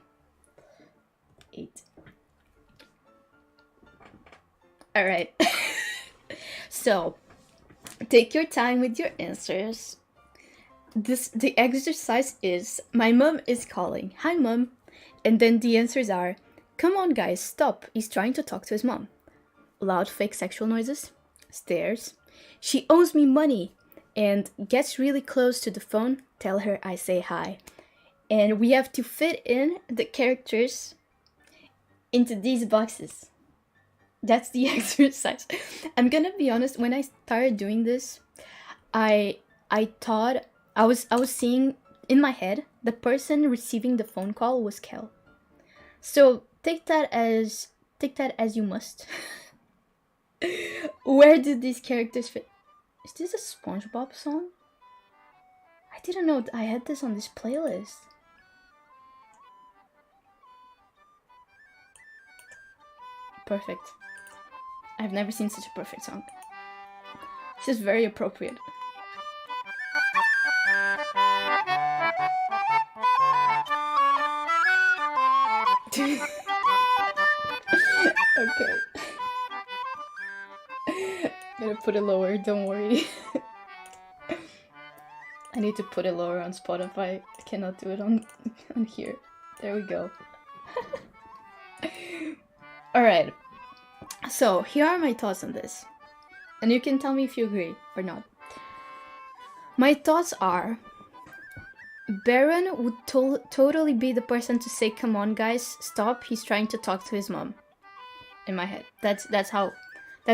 8. All right. So, take your time with your answers. The exercise is, my mom is calling. Hi, mom. And then the answers are, come on, guys, stop. He's trying to talk to his mom. Loud fake sexual noises. Stares. She owes me money. And gets really close to the phone. Tell her I say hi. And we have to fit in the characters into these boxes. That's the exercise. I'm gonna be honest, when I started doing this, I thought I was seeing in my head the person receiving the phone call was Kel. So take that as you must. Where did these characters fit? Is this a SpongeBob song? I didn't know I had this on this playlist. Perfect. I've never seen such a perfect song. It's just very appropriate. Okay. Gotta put it lower, don't worry. I need to put it lower on Spotify. I cannot do it on here. There we go. Alright. So, here are my thoughts on this. And you can tell me if you agree or not. My thoughts are... Baron would totally be the person to say, come on guys, stop, he's trying to talk to his mom. In my head. That's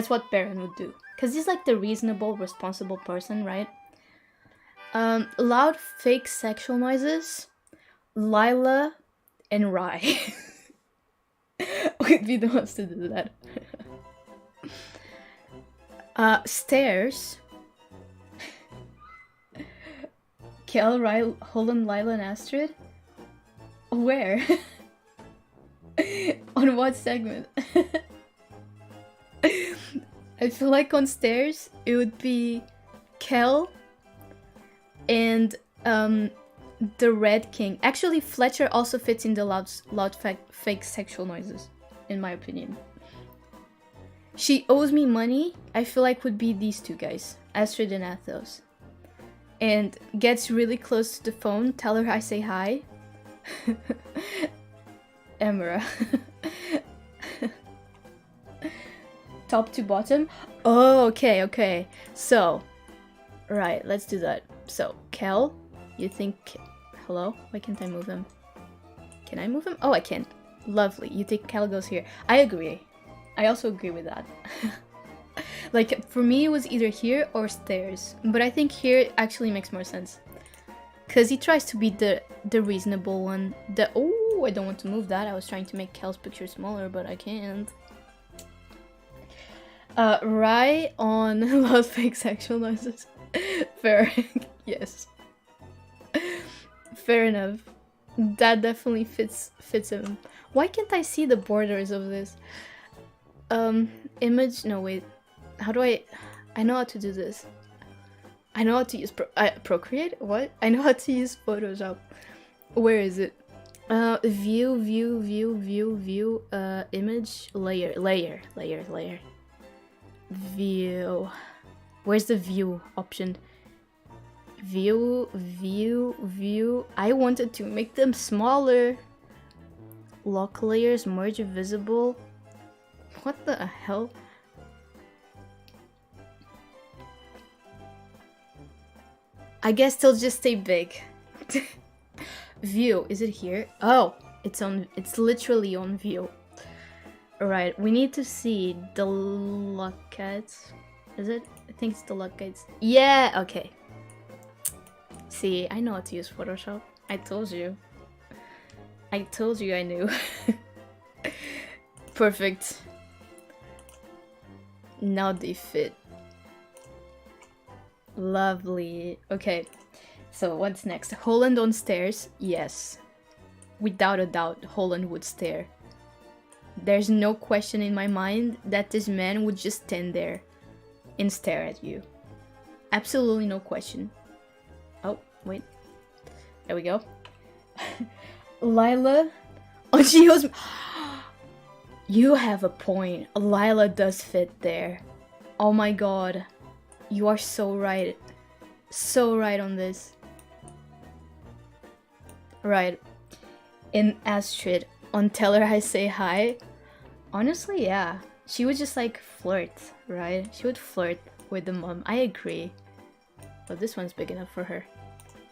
what Baron would do. Because he's like the reasonable, responsible person, right? Loud fake sexual noises. Lila and Rye would be the ones to do that. Stairs. Kel, Rye, Holland, Lila, and Astrid? Where? On what segment? I feel like on stairs it would be Kel and the Red King. Actually, Fletcher also fits in the loud fake sexual noises, in my opinion. She owes me money, I feel like would be these two guys, Astrid and Athos. And gets really close to the phone, tell her I say hi. Emera. Top to bottom? Oh, okay. So, right, let's do that. So, Kel, you think... Hello? Why can't I move him? Can I move him? Oh, I can. Lovely. You think Kel goes here. I agree. I also agree with that. Like, for me, it was either here or stairs. But I think here actually makes more sense. Because he tries to be the reasonable one. Oh, I don't want to move that. I was trying to make Kel's picture smaller, but I can't. Rye on loud fake sexual noises. Fair. Yes. Fair enough. That definitely fits him. Why can't I see the borders of this? Image? No, wait. How do I know how to do this. I know how to use Procreate? What? I know how to use Photoshop. Where is it? View, image, layer. View. Where's the view option? View. I wanted to make them smaller. Lock layers, merge visible. What the hell? I guess they'll just stay big. View, is it here? Oh, it's literally on view. Alright, we need to see the lockets. Is it? I think it's the lockets. Yeah, okay. See, I know how to use Photoshop. I told you. I told you I knew. Perfect. Now they fit. Lovely. Okay, so what's next? Holland on stairs? Yes. Without a doubt, Holland would stare. There's no question in my mind that this man would just stand there and stare at you. Absolutely no question. Oh, wait. There we go. Lila. Oh, she was... You have a point. Lila does fit there. Oh my god. You are so right. So right on this. Right. In Astrid, on Tell Her I Say Hi. Honestly, yeah. She would just like flirt, right? She would flirt with the mom. I agree. But this one's big enough for her.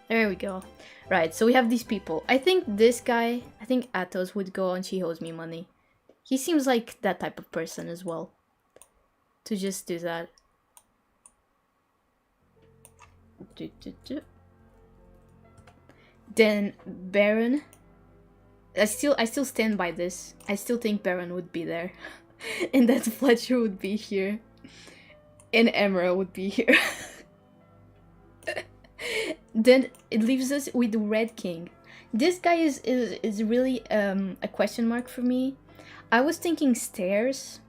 There we go. Right, so we have these people. I think this guy, I think Athos would go on She Owes Me Money. He seems like that type of person as well. To just do that. Then Baron. I still stand by this. I still think Baron would be there. And that Fletcher would be here. And Emera would be here. Then it leaves us with the Red King. This guy is really a question mark for me. I was thinking stairs,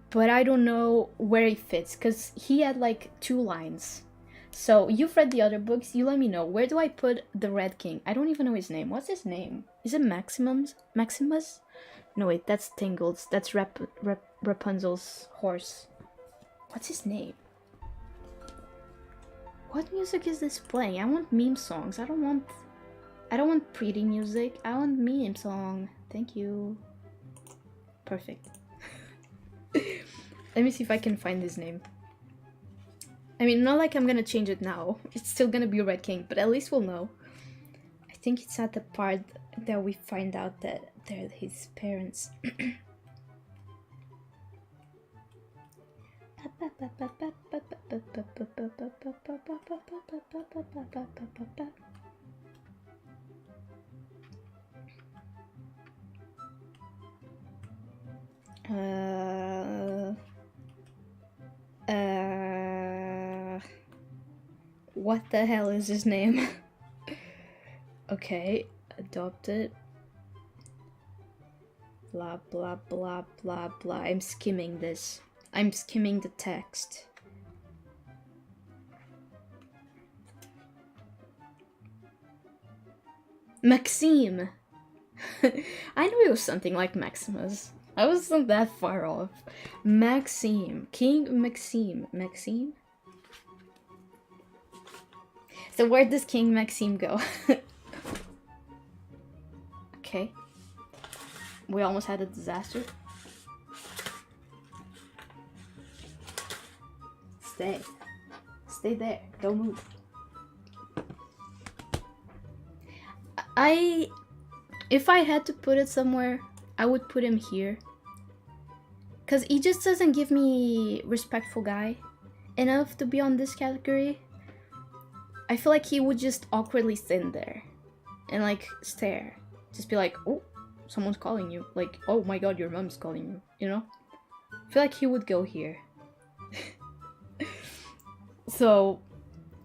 but I don't know where he fits because he had like 2 lines. So you've read the other books, you let me know. Where do I put the Red King? I don't even know his name. What's his name? Is it Maximus? No wait, that's Tingles. That's Rapunzel's horse. What's his name? What music is this playing? I want meme songs. I don't want pretty music. I want meme song. Thank you. Perfect. Let me see if I can find his name. I mean, not like I'm gonna change it now. It's still gonna be Red King, but at least we'll know. I think it's at the part that we find out that they're his parents. What the hell is his name? Okay, adopted. Blah blah blah blah blah. I'm skimming this. I'm skimming the text. Maxime! I knew it was something like Maximus. I wasn't that far off. Maxime. King Maxime. Maxime? So where does King Maxime go? Okay. We almost had a disaster. Stay. Stay there. Don't move. If I had to put it somewhere, I would put him here. Cause he just doesn't give me respectful guy enough to be on this category. I feel like he would just awkwardly sit there and like stare. Just be like, oh, someone's calling you. Like, oh my god, your mom's calling you, you know? I feel like he would go here. So,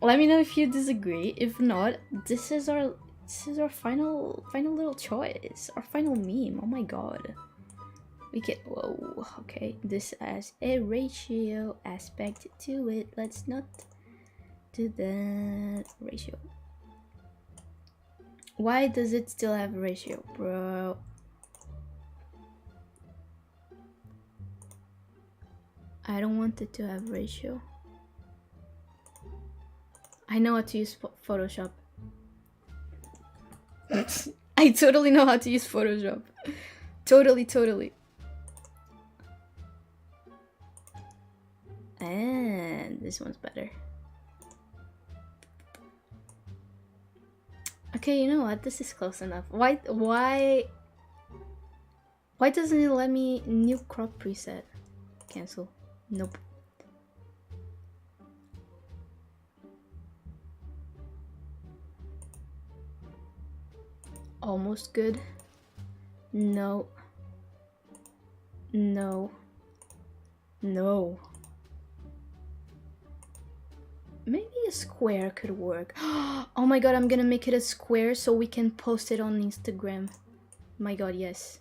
let me know if you disagree. If not, this is our final little choice. Our final meme. Oh my god. We can, whoa, okay. This has a ratio aspect to it. Let's not do that. Ratio. Why does it still have a ratio, bro? I don't want it to have ratio. I know how to use Photoshop. I totally know how to use Photoshop. Totally. And this one's better. Okay, you know what? This is close enough. Why doesn't it let me new crop preset? Cancel. Nope. Almost good. No. No. No. Maybe a square could work. Oh my god, I'm gonna make it a square so we can post it on Instagram. My god, yes.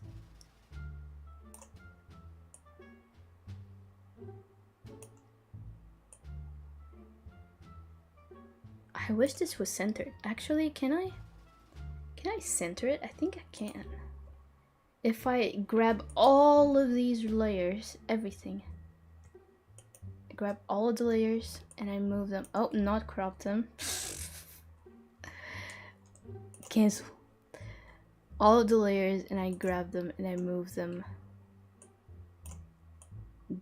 I wish this was centered. Actually, can I center it? I think I can. If I grab all of these layers, everything. I grab all of the layers and I move them. Oh, not crop them. Cancel. All of the layers and I grab them and I move them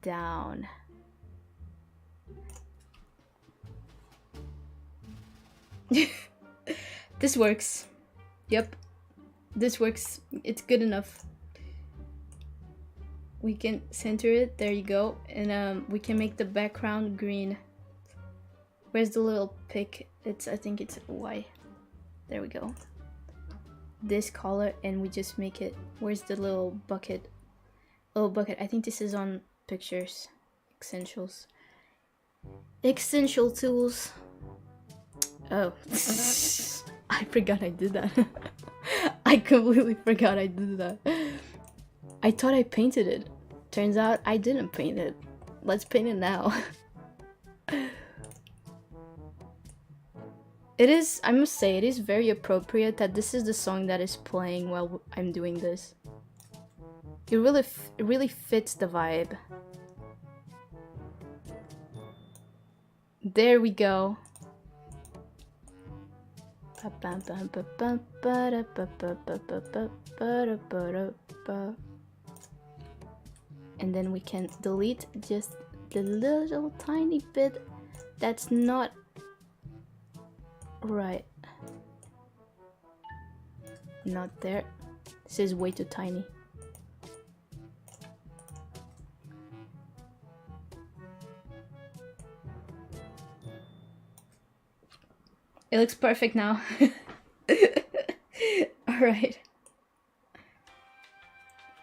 down. This works. Yep, this works. It's good enough. We can center it. There you go. And we can make the background green. Where's the little pick? I think it's Y. There we go. This color, and we just make it. Where's the little bucket? Oh, bucket. I think this is on pictures. Essentials. Essential tools. Oh. I forgot I did that. I completely forgot I did that. I thought I painted it. Turns out I didn't paint it. Let's paint it now. It is, I must say, it is very appropriate that this is the song that is playing while I'm doing this. It really fits the vibe. There we go. And then we can delete just the little tiny bit that's not right. Not there. This is way too tiny. It looks perfect now. Alright.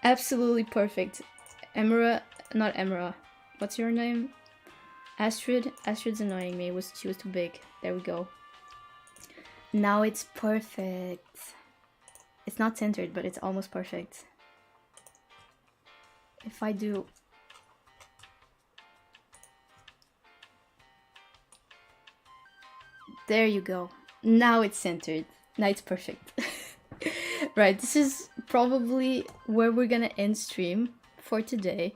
Absolutely perfect. Emera, not Emera. What's your name? Astrid. Astrid's annoying me. She was too big. There we go. Now it's perfect. It's not centered, but it's almost perfect. If I do... There you go. Now it's centered. Now it's perfect. Right, this is probably where we're gonna end stream for today.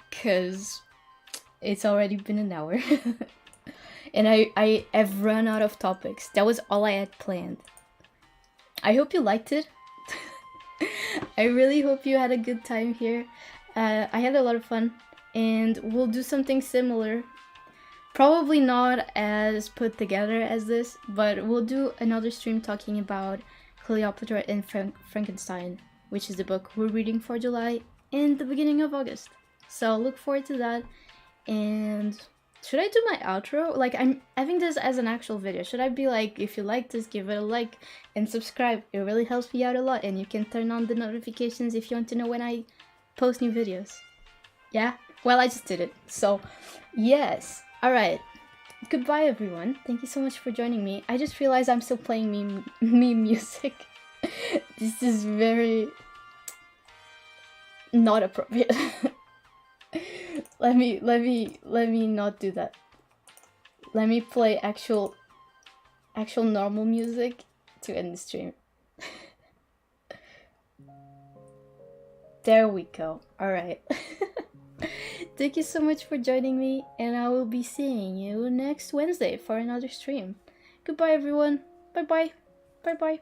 Because it's already been an hour. And I have run out of topics. That was all I had planned. I hope you liked it. I really hope you had a good time here. I had a lot of fun. And we'll do something similar. Probably not as put together as this, but we'll do another stream talking about Cleopatra and Frankenstein, which is the book we're reading for July and the beginning of August. So look forward to that. And should I do my outro? Like, I'm having this as an actual video. Should I be like, if you like this, give it a like and subscribe. It really helps me out a lot, and you can turn on the notifications if you want to know when I post new videos. Yeah? Well, I just did it. So, yes. Alright, goodbye everyone. Thank you so much for joining me. I just realized I'm still playing meme music. This is very not appropriate. let me not do that. Let me play actual normal music to end the stream. There we go. Alright. Thank you so much for joining me, and I will be seeing you next Wednesday for another stream. Goodbye everyone. Bye bye. Bye bye.